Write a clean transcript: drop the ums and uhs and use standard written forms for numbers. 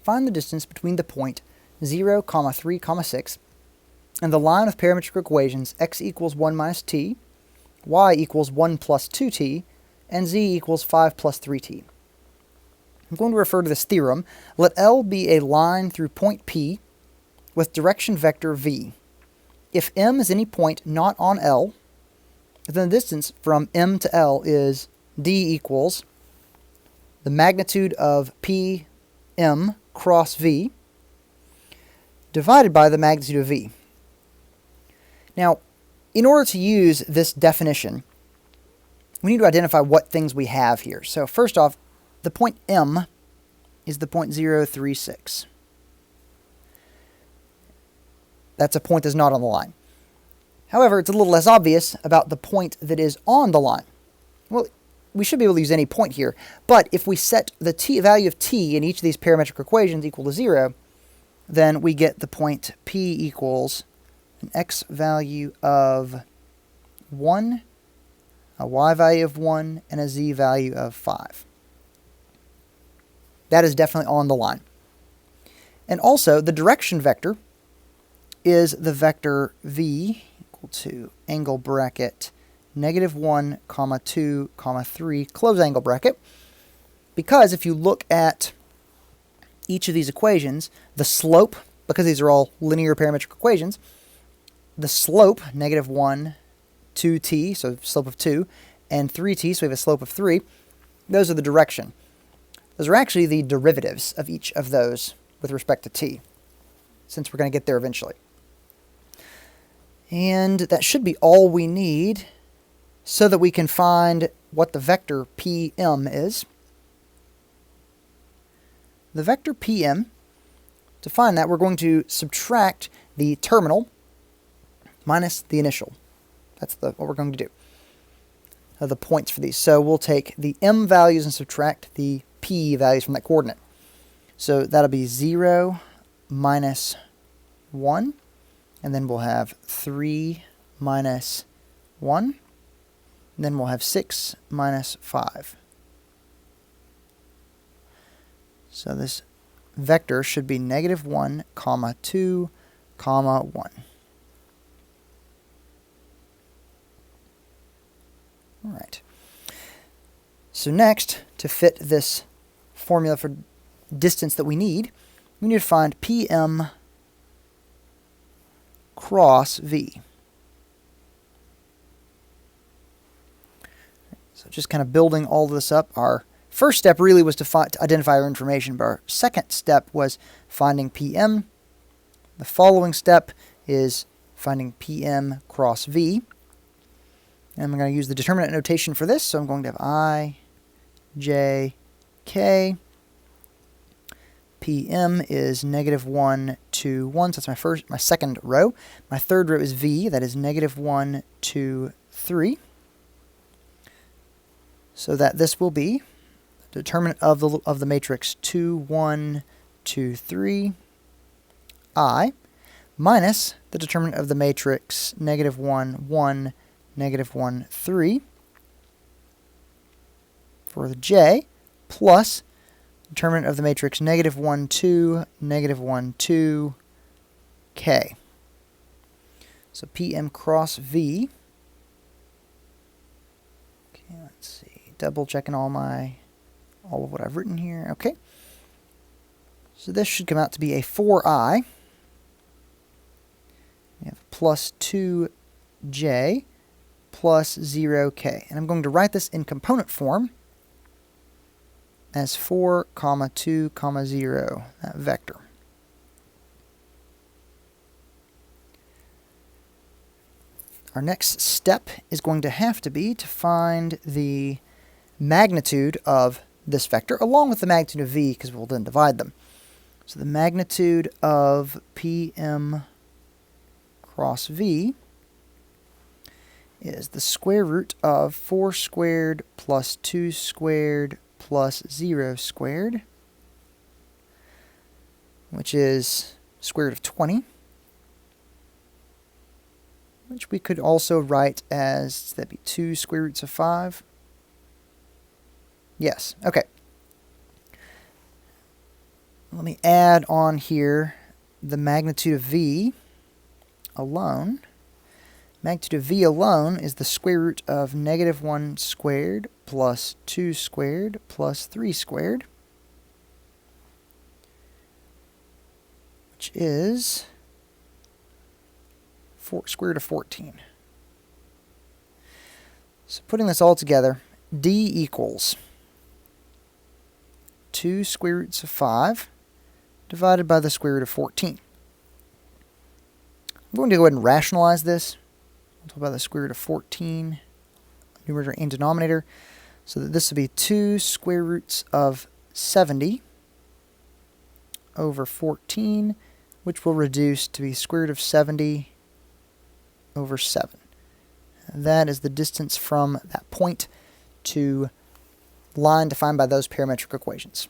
find the distance between the point 0, 3, 6 and the line of parametric equations x equals 1 minus t, y equals 1 plus 2t, and z equals 5 plus 3t. I'm going to refer to this theorem. Let L be a line through point P with direction vector v. If M is any point not on L, then the distance from M to L is d equals the magnitude of PM cross v divided by the magnitude of v. Now, in order to use this definition, we need to identify what things we have here. So first off, the point M is the point 0, 3, 6. That's a point that's not on the line. However, it's a little less obvious about the point that is on the line. Well, we should be able to use any point here, but if we set the value of t in each of these parametric equations equal to 0, then we get the point P equals an x value of 1, a y value of 1, and a z value of 5. That is definitely on the line. And also, the direction vector is the vector v equal to angle bracket -1, 2, 3, close angle bracket. Because if you look at each of these equations, the slope, because these are all linear parametric equations, the slope, -1, 2t, so slope of 2, and 3t, so we have a slope of 3, those are the direction. Those are actually the derivatives of each of those with respect to t, since we're going to get there eventually. And that should be all we need so that we can find what the vector PM is. The vector PM, to find that, we're going to subtract the terminal minus the initial. That's what we're going to do. The points for these. So we'll take the M values and subtract the P values from that coordinate. So that'll be 0 minus 1. And then we'll have 3 minus 1. And then we'll have 6 minus 5. So this vector should be -1, 2, 1. All right. So next, to fit this formula for distance that we need to find PM cross V. So just kind of building all this up. Our first step really was to identify our information, but our second step was finding PM. The following step is finding PM cross V. And I'm going to use the determinant notation for this, so I'm going to have I, J, K. PM is -1, 2, 1, so that's my second row. My third row is V, that is -1, 2, 3. So that this will be the determinant of the matrix 2, 1, 2, 3, I, minus the determinant of the matrix -1, 1, -1, 3 for the J, plus determinant of the matrix -1, 2, -1, 2, K. So PM cross V. Okay, let's see. Double checking all of what I've written here. Okay. So this should come out to be a 4I. We have plus 2J plus 0K. And I'm going to write this in component form as 4, 2, 0, that vector. Our next step is going to have to be to find the magnitude of this vector, along with the magnitude of V, because we'll then divide them. So the magnitude of PM cross V is the square root of 4 squared plus 2 squared plus 0 squared, which is square root of 20, which we could also write as, that'd be 2 square roots of 5. Yes, okay. let me add on here the magnitude of v alone. Magnitude of v alone is the square root of -1 squared plus 2 squared plus 3 squared, which is square root of 14. So putting this all together, d equals 2 square roots of 5 divided by the square root of 14. I'm going to go ahead and rationalize this. We'll talk about the square root of 14, numerator and denominator, so that this will be 2 square roots of 70 over 14, which will reduce to be square root of 70 over 7. That is the distance from that point to line defined by those parametric equations.